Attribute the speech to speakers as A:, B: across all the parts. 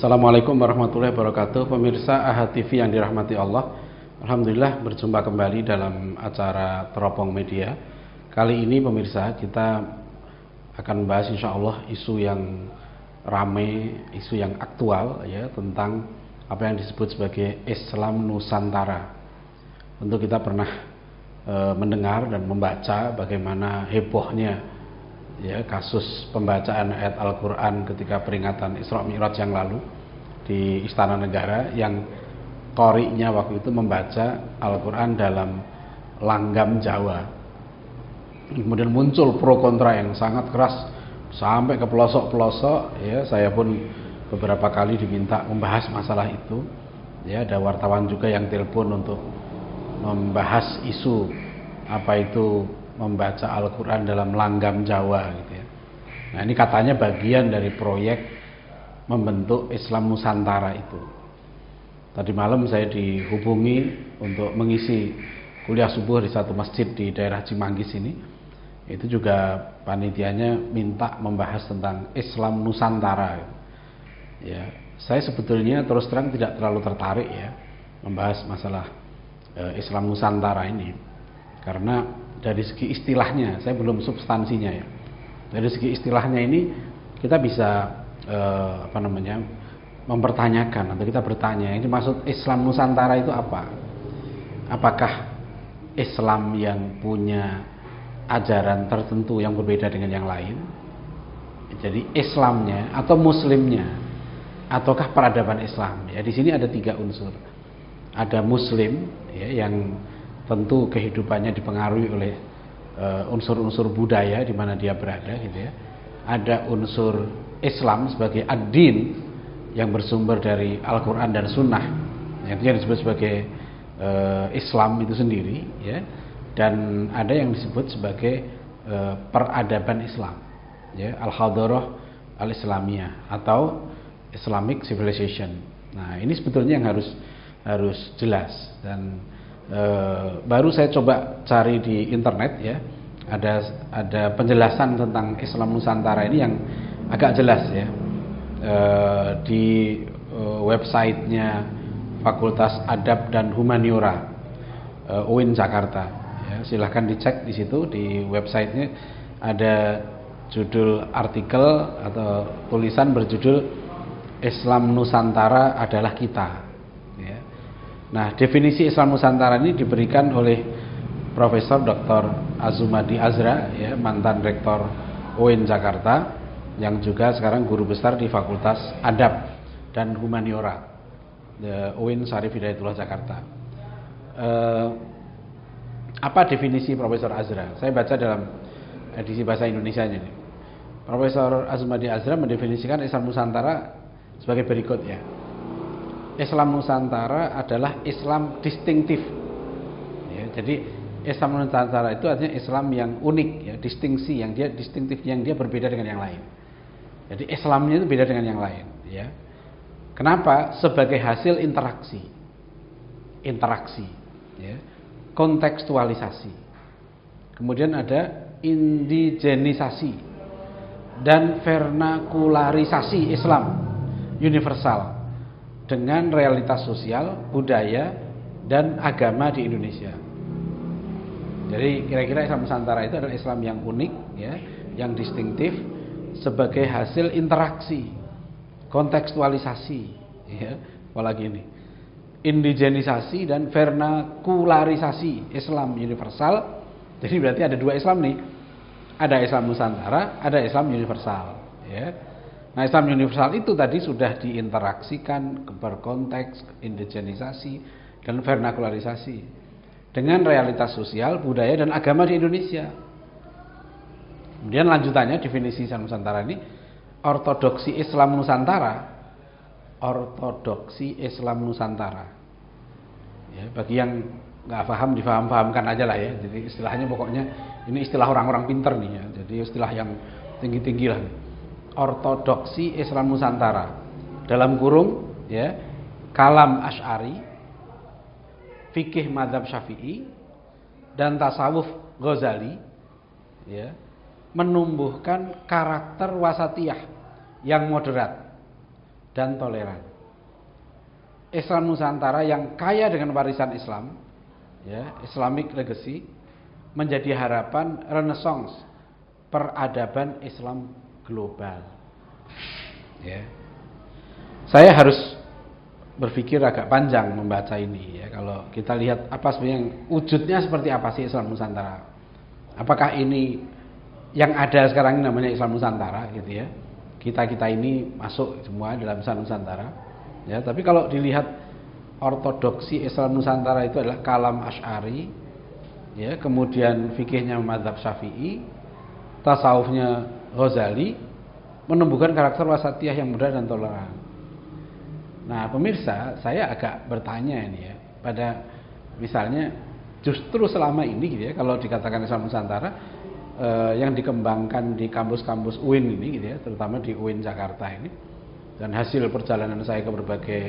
A: Assalamualaikum warahmatullahi wabarakatuh. Pemirsa AHA TV yang dirahmati Allah, alhamdulillah berjumpa kembali dalam acara Teropong Media. Kali ini pemirsa, kita akan membahas insya Allah isu yang ramai, isu yang aktual ya, tentang apa yang disebut sebagai Islam Nusantara. Tentu kita pernah mendengar dan membaca bagaimana hebohnya ya kasus pembacaan ayat Al-Quran ketika peringatan Isra Mi'raj yang lalu di Istana Negara, yang qori'nya waktu itu membaca Al-Quran dalam langgam Jawa. Kemudian muncul pro kontra yang sangat keras sampai ke pelosok-pelosok ya. Saya pun beberapa kali diminta membahas masalah itu ya. Ada wartawan juga yang telepon untuk membahas isu apa itu membaca Al-Quran dalam langgam Jawa gitu ya. Nah, ini katanya bagian dari proyek membentuk Islam Nusantara itu. Tadi malam saya dihubungi untuk mengisi kuliah subuh di satu masjid di daerah Cimanggis ini. Itu juga panitianya minta membahas tentang Islam Nusantara ya. Saya sebetulnya terus terang tidak terlalu tertarik ya membahas masalah Islam Nusantara ini, karena dari segi istilahnya, saya belum substansinya ya. Dari segi istilahnya ini kita bisa mempertanyakan atau kita bertanya, ini maksud Islam Nusantara itu apa? Apakah Islam yang punya ajaran tertentu yang berbeda dengan yang lain? Jadi Islamnya atau Muslimnya, ataukah peradaban Islam? Ya, di sini ada 3 unsur. Ada Muslim ya, yang tentu kehidupannya dipengaruhi oleh unsur-unsur budaya di mana dia berada gitu ya. Ada unsur Islam sebagai ad-din yang bersumber dari Al-Quran dan Sunnah, yang disebut sebagai Islam itu sendiri ya. Dan ada yang disebut sebagai peradaban Islam ya, al-hadarah al-islamiyah atau Islamic civilization. Nah, ini sebetulnya yang harus jelas. Dan baru saya coba cari di internet ya, ada penjelasan tentang Islam Nusantara ini yang agak jelas ya, di websitenya Fakultas Adab dan Humaniora UIN Jakarta ya. Silahkan dicek di situ, di websitenya ada judul artikel atau tulisan berjudul Islam Nusantara adalah kita ya. Nah, definisi Islam Nusantara ini diberikan oleh Profesor Dr. Azumadi Azra ya, mantan rektor UIN Jakarta, yang juga sekarang guru besar di Fakultas Adab dan Humaniora UIN Syarif Hidayatullah Jakarta. Apa definisi Profesor Azra? Saya baca dalam edisi bahasa Indonesianya ini. Profesor Azumadi Azra mendefinisikan Islam Nusantara sebagai berikut ya. Islam Nusantara adalah Islam distintif ya, jadi Islam Nusantara itu artinya Islam yang unik ya, distingsi, yang dia distintif, yang dia berbeda dengan yang lain. Jadi Islamnya itu beda dengan yang lain ya. Kenapa? Sebagai hasil interaksi ya, kontekstualisasi, kemudian ada indigenisasi dan vernakularisasi Islam universal dengan realitas sosial, budaya, dan agama di Indonesia. Jadi kira-kira Islam Nusantara itu adalah Islam yang unik ya, yang distintif sebagai hasil interaksi, kontekstualisasi ya, apalagi ini indigenisasi dan vernakularisasi Islam universal. Jadi berarti ada 2 Islam nih, ada Islam Nusantara, ada Islam universal ya. Nah, Islam universal itu tadi sudah diinteraksikan, berkonteks, indigenisasi, dan vernakularisasi dengan realitas sosial, budaya, dan agama di Indonesia. Kemudian lanjutannya definisi Islam Nusantara ini, ortodoksi Islam Nusantara. Ortodoksi Islam Nusantara. Ya, bagi yang nggak paham, difaham-fahamkan aja lah ya. Jadi istilahnya pokoknya ini istilah orang-orang pinter nih ya. Jadi istilah yang tinggi-tinggi lah nih. Ortodoksi Islam Nusantara, dalam kurung ya, kalam Asy'ari, fikih mazhab Syafi'i, dan tasawuf Ghazali ya, menumbuhkan karakter wasatiyah yang moderat dan toleran. Islam Nusantara yang kaya dengan warisan Islam, ya, Islamic legacy, menjadi harapan renaissance peradaban Islam global. Ya. Saya harus berpikir agak panjang membaca ini, ya. Kalau kita lihat apa sebenarnya wujudnya seperti apa sih Islam Nusantara? Apakah ini yang ada sekarang ini namanya Islam Nusantara, gitu ya? Kita ini masuk semua dalam Islam Nusantara, ya. Tapi kalau dilihat ortodoksi Islam Nusantara itu adalah kalam Asy'ari, ya, kemudian fikihnya mazhab Syafi'i, tasawufnya Ghazali, menumbuhkan karakter wasatiyah yang mudah dan toleran. Nah, pemirsa, saya agak bertanya ini, ya, pada misalnya justru selama ini, gitu ya, kalau dikatakan Islam Nusantara, yang dikembangkan di kampus-kampus UIN ini, gitu ya, terutama di UIN Jakarta ini, dan hasil perjalanan saya ke berbagai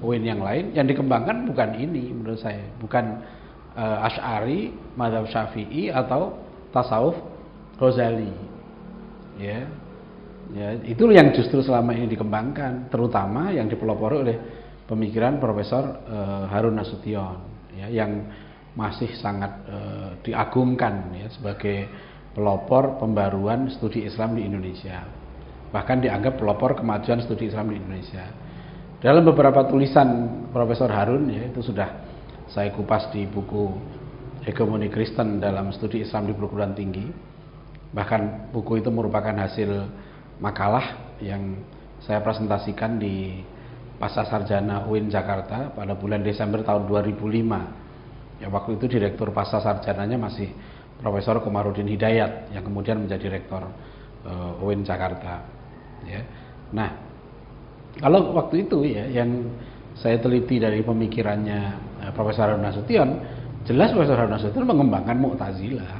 A: UIN yang lain, yang dikembangkan bukan ini menurut saya, bukan Asy'ari, mazhab Syafi'i atau tasawuf Ghazali, ya. Ya, itu yang justru selama ini dikembangkan, terutama yang dipelopori oleh pemikiran Profesor Harun Nasution, ya, yang masih sangat diagungkan, ya, sebagai pelopor pembaruan studi Islam di Indonesia, bahkan dianggap pelopor kemajuan studi Islam di Indonesia. Dalam beberapa tulisan Profesor Harun, ya, itu sudah saya kupas di buku Hegemoni Kristen dalam Studi Islam di Perguruan Tinggi. Bahkan buku itu merupakan hasil makalah yang saya presentasikan di Pasca Sarjana UIN Jakarta pada bulan Desember tahun 2005. Ya, waktu itu direktur Pasca Sarjananya masih Profesor Komarudin Hidayat yang kemudian menjadi rektor UIN Jakarta. Ya. Nah, kalau waktu itu, ya, yang saya teliti dari pemikirannya Profesor Harun Nasution, jelas Profesor Harun Nasution mengembangkan Mu'tazilah,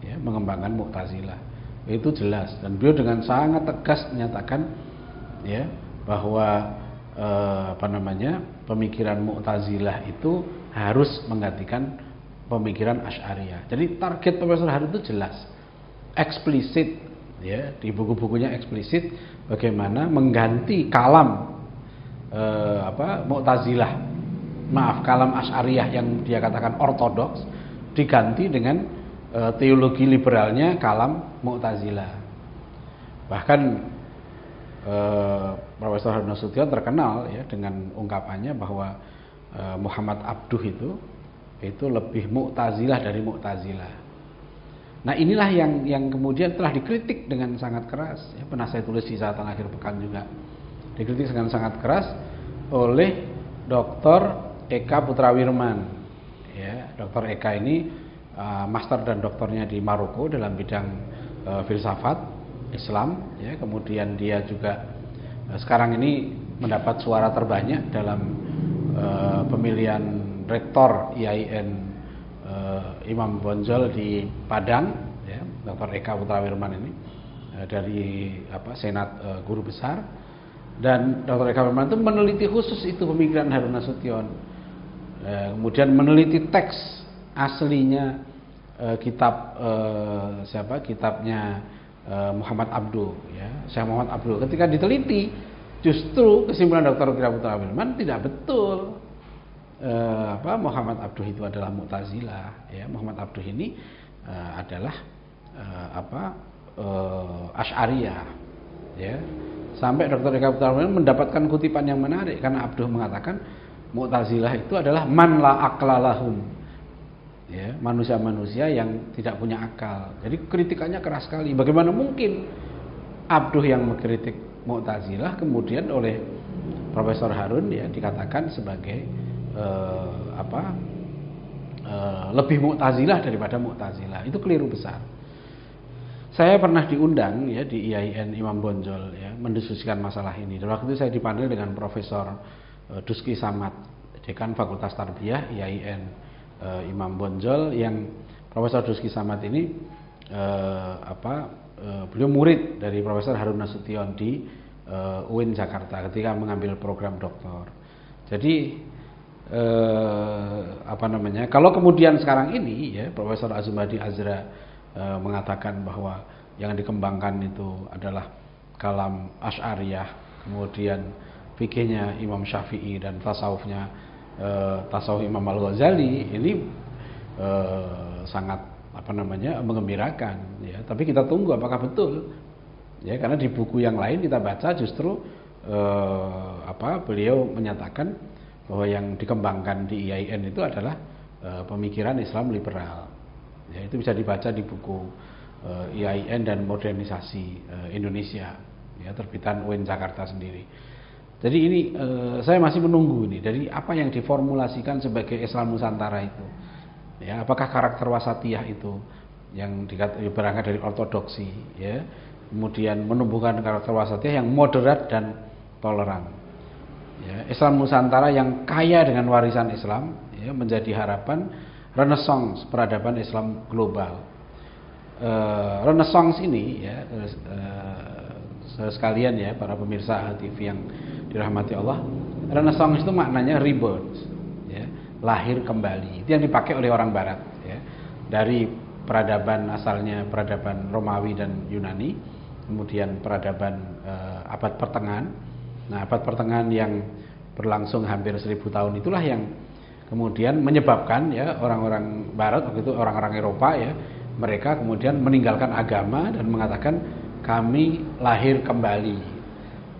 A: ya, mengembangkan Mu'tazilah. Itu jelas, dan beliau dengan sangat tegas menyatakan, ya, bahwa pemikiran Mu'tazilah itu harus menggantikan pemikiran Asy'ariyah. Jadi target Profesor Harun itu jelas, eksplisit, ya, di buku-bukunya eksplisit bagaimana mengganti kalam Mu'tazilah, kalam Asy'ariyah yang dia katakan ortodoks, diganti dengan teologi liberalnya kalam Mu'tazilah. Bahkan Profesor Harun Nasution terkenal, ya, dengan ungkapannya bahwa Muhammad Abduh itu lebih Mu'tazilah dari Mu'tazilah. Nah, inilah yang kemudian telah dikritik dengan sangat keras, ya, pernah saya tulis di Catatan Akhir Pekan juga, dikritik dengan sangat keras oleh Dr. Eka Putrawirman, ya. Dr. Eka ini master dan doktornya di Maroko dalam bidang filsafat Islam, ya. Kemudian dia juga sekarang ini mendapat suara terbanyak dalam pemilihan rektor IAIN Imam Bonjol di Padang, ya, Dr. Eka Putrawirman ini dari Senat Guru Besar, dan Dr. Eka Putrawirman itu meneliti khusus itu pemikiran Harun Nasution, kemudian meneliti teks aslinya kitabnya Muhammad Abduh, ya, Syekh Muhammad Abduh. Ketika diteliti, justru kesimpulan Dr. Eka Putrawirman tidak betul. Muhammad Abduh itu adalah Mu'tazilah, ya. Muhammad Abduh ini adalah Asy'ariyah, ya. Sampai Dr. Eka Putrawirman mendapatkan kutipan yang menarik karena Abduh mengatakan Mu'tazilah itu adalah man la aqla lahum, ya, manusia-manusia yang tidak punya akal. Jadi kritikannya keras sekali. Bagaimana mungkin Abduh yang mengkritik Mu'tazilah kemudian oleh Profesor Harun, ya, dikatakan sebagai lebih Mu'tazilah daripada Mu'tazilah. Itu keliru besar. Saya pernah diundang, ya, di IAIN Imam Bonjol, ya, mendiskusikan masalah ini. Dan waktu itu saya dipanggil dengan Profesor Duski Samad, Dekan Fakultas Tarbiyah IAIN Imam Bonjol, yang Profesor Duski Samad ini beliau murid dari Profesor Harun Nasution di UIN Jakarta ketika mengambil program doktor. Jadi kalau kemudian sekarang ini, ya, Profesor Azumadi Azra mengatakan bahwa yang dikembangkan itu adalah kalam Asy'ariyah, kemudian fikihnya Imam Syafi'i dan tasawuf Imam Al-Ghazali ini sangat menggembirakan ya. Tapi kita tunggu apakah betul ya, karena di buku yang lain kita baca justru beliau menyatakan bahwa yang dikembangkan di IAIN itu adalah pemikiran Islam liberal ya. Itu bisa dibaca di buku IAIN dan Modernisasi Indonesia ya, terbitan UIN Jakarta sendiri. Jadi ini saya masih menunggu ini dari apa yang diformulasikan sebagai Islam Nusantara itu. Ya, apakah karakter wasatiyah itu yang berangkat dari ortodoksi, ya, kemudian menumbuhkan karakter wasatiyah yang moderat dan toleran. Ya, Islam Nusantara yang kaya dengan warisan Islam, ya, menjadi harapan renaissance peradaban Islam global. Renaissance ini, ya, sekalian ya para pemirsa TV yang dirahmati Allah, renaissance itu maknanya rebirth, ya, lahir kembali. Itu yang dipakai oleh orang Barat, ya, dari peradaban asalnya peradaban Romawi dan Yunani, kemudian peradaban abad pertengahan. Nah, abad pertengahan yang berlangsung hampir 1000 tahun itulah yang kemudian menyebabkan ya orang-orang Barat, waktu itu orang-orang Eropa ya, mereka kemudian meninggalkan agama dan mengatakan kami lahir kembali.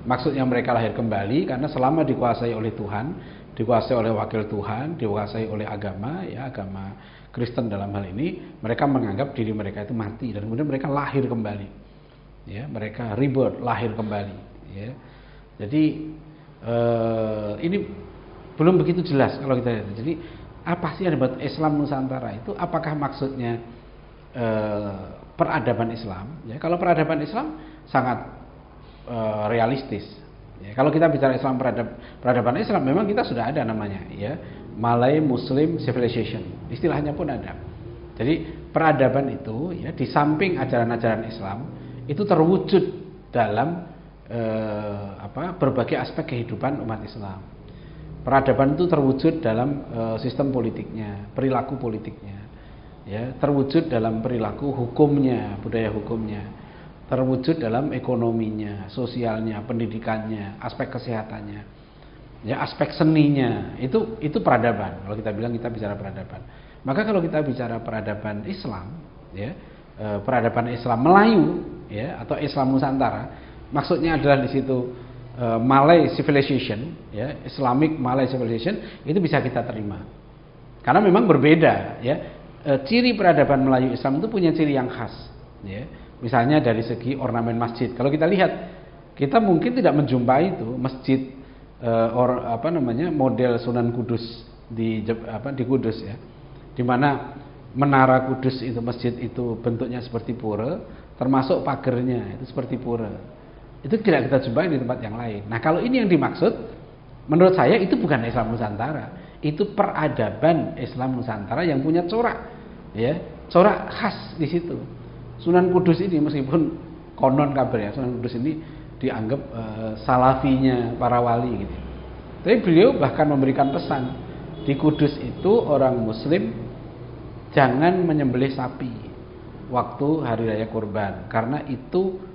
A: Maksudnya mereka lahir kembali karena selama dikuasai oleh Tuhan, dikuasai oleh wakil Tuhan, dikuasai oleh agama, ya, agama Kristen dalam hal ini, mereka menganggap diri mereka itu mati dan kemudian mereka lahir kembali. Ya, mereka rebirth, lahir kembali, ya. Jadi ini belum begitu jelas kalau kita lihat. Jadi apa sih yang disebut Islam Nusantara itu? Apakah maksudnya peradaban Islam? Ya, kalau peradaban Islam sangat realistis. Ya, kalau kita bicara Islam peradaban Islam, memang kita sudah ada namanya, ya, Malay Muslim Civilization. Istilahnya pun ada. Jadi peradaban itu, ya, di samping ajaran-ajaran Islam itu terwujud dalam berbagai aspek kehidupan umat Islam. Peradaban itu terwujud dalam sistem politiknya, perilaku politiknya, ya, terwujud dalam perilaku hukumnya, budaya hukumnya, terwujud dalam ekonominya, sosialnya, pendidikannya, aspek kesehatannya, ya, aspek seninya. Itu peradaban. Kalau kita bilang kita bicara peradaban. Maka kalau kita bicara peradaban Islam, ya, peradaban Islam Melayu, ya, atau Islam Nusantara, maksudnya adalah di situ Malay Civilization, ya, Islamic Malay Civilization, itu bisa kita terima. Karena memang berbeda, ya. Ciri peradaban Melayu Islam itu punya ciri yang khas, ya. Misalnya dari segi ornamen masjid. Kalau kita lihat, kita mungkin tidak menjumpai itu masjid model Sunan Kudus di Kudus, ya. Di mana menara Kudus itu, masjid itu bentuknya seperti pura, termasuk pagernya itu seperti pura. Itu tidak kita jumpai di tempat yang lain. Nah, kalau ini yang dimaksud, menurut saya itu bukan Islam Nusantara. Itu peradaban Islam Nusantara yang punya corak, ya, corak khas di situ. Sunan Kudus ini meskipun konon kabarnya Sunan Kudus ini dianggap salafinya para wali gitu. Tapi beliau bahkan memberikan pesan, di Kudus itu orang Muslim jangan menyembelih sapi waktu hari raya Kurban karena itu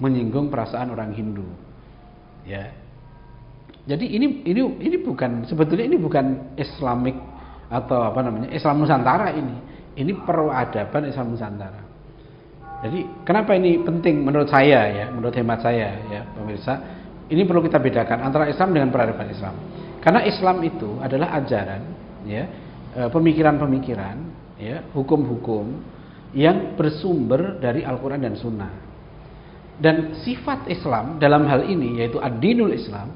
A: menyinggung perasaan orang Hindu. Ya. Jadi ini bukan, sebetulnya ini bukan Islamic atau Islam Nusantara ini. Ini peradaban Islam Nusantara. Jadi kenapa ini penting menurut saya, ya, menurut hemat saya, ya, pemirsa, ini perlu kita bedakan antara Islam dengan peradaban Islam. Karena Islam itu adalah ajaran, ya, pemikiran-pemikiran, ya, hukum-hukum yang bersumber dari Al-Quran dan Sunnah. Dan sifat Islam dalam hal ini, yaitu ad-dinul Islam,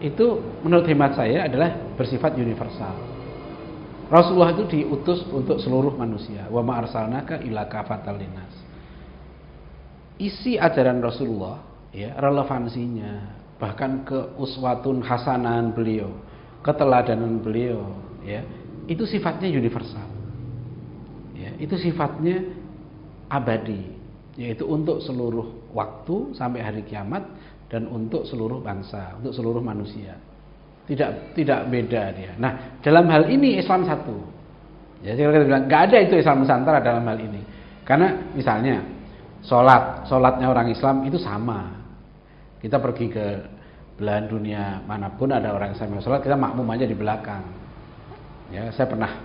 A: itu menurut hemat saya adalah bersifat universal. Rasulullah itu diutus untuk seluruh manusia. Wa ma arsalnaka illa kafatan linnas. Isi ajaran Rasulullah, ya, relevansinya, bahkan ke uswatun hasanahan beliau, keteladanan beliau, ya, itu sifatnya universal. Ya, itu sifatnya abadi, yaitu untuk seluruh waktu sampai hari kiamat dan untuk seluruh bangsa, untuk seluruh manusia. Tidak beda dia. Nah, dalam hal ini Islam satu. Ya, saya bilang nggak ada itu Islam Nusantara dalam hal ini. Karena misalnya sholatnya orang Islam itu sama. Kita pergi ke belahan dunia manapun ada orang Islam yang sholat, kita makmum aja di belakang. Ya, saya pernah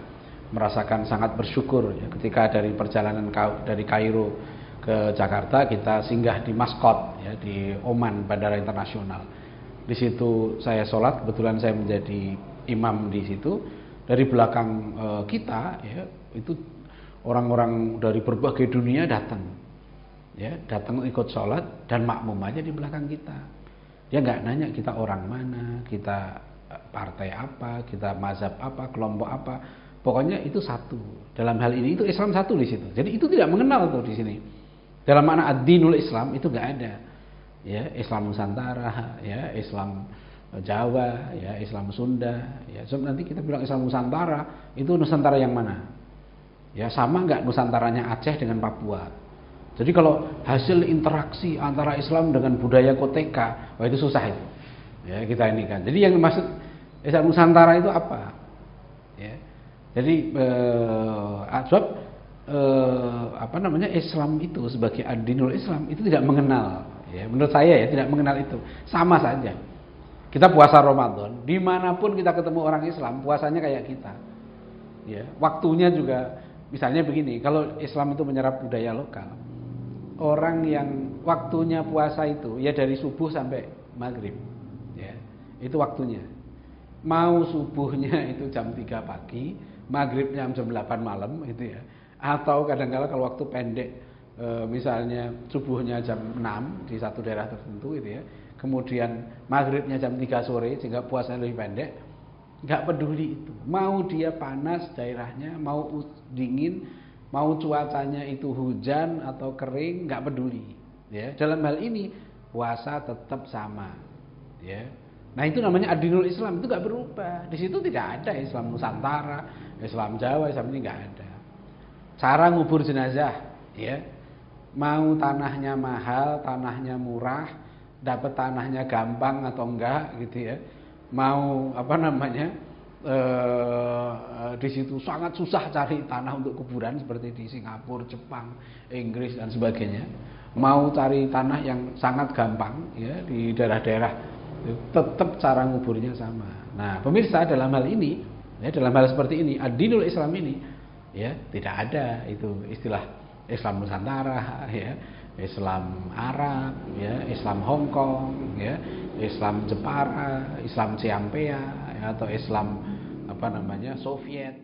A: merasakan sangat bersyukur ya, ketika dari perjalanan dari Kairo ke Jakarta, kita singgah di Masqat ya, di Oman Bandara Internasional. Di situ saya sholat, kebetulan saya menjadi imam di situ. Dari belakang kita ya, itu orang-orang dari berbagai dunia datang ya, datang ikut sholat dan makmum aja di belakang kita. Dia nggak nanya kita orang mana, kita partai apa, kita mazhab apa, kelompok apa. Pokoknya itu satu. Dalam hal ini itu Islam satu di situ. Jadi itu tidak mengenal tuh di sini. Dalam makna ad-dinul Islam itu nggak ada. Ya, Islam Nusantara, ya, Islam Jawa, ya, Islam Sunda, ya. So, nanti kita bilang Islam Nusantara, itu Nusantara yang mana? Ya, sama nggak Nusantaranya Aceh dengan Papua? Jadi kalau hasil interaksi antara Islam dengan budaya koteka, wah itu susah itu. Ya, kita ini kan. Jadi yang dimaksud Islam Nusantara itu apa? Ya. Jadi apa namanya, Islam itu sebagai ad-dinul Islam itu tidak mengenal. Ya, menurut saya ya tidak mengenal itu. Sama saja. Kita puasa Ramadan, dimanapun kita ketemu orang Islam, puasanya kayak kita. Ya, waktunya juga, misalnya begini, kalau Islam itu menyerap budaya lokal, orang yang waktunya puasa itu ya dari subuh sampai maghrib, ya, itu waktunya. Mau subuhnya itu jam 3 pagi, maghribnya jam 8 malam, itu ya. Atau kadang-kala kalau waktu pendek, misalnya subuhnya jam 6 di satu daerah tertentu, itu ya. Kemudian maghribnya jam 3 sore sehingga puasanya lebih pendek, nggak peduli itu. Mau dia panas daerahnya, mau dingin, mau cuacanya itu hujan atau kering, nggak peduli. Ya, dalam hal ini puasa tetap sama. Ya, nah itu namanya ad-dinul Islam, itu nggak berubah. Di situ tidak ada Islam Nusantara, Islam Jawa, Islam ini nggak ada. Cara ngubur jenazah, ya, mau tanahnya mahal, tanahnya murah, dapat tanahnya gampang atau enggak gitu ya, mau apa namanya, di situ sangat susah cari tanah untuk kuburan seperti di Singapura, Jepang, Inggris dan sebagainya, mau cari tanah yang sangat gampang ya di daerah-daerah, tetap cara nguburnya sama. Nah pemirsa, dalam hal ini ya, dalam hal seperti ini ad-dinul Islam ini ya tidak ada itu istilah Islam Nusantara, ya, Islam Arab, ya, Islam Hong Kong, ya, Islam Jepara, Islam Ciampea, ya, atau Islam apa namanya Soviet.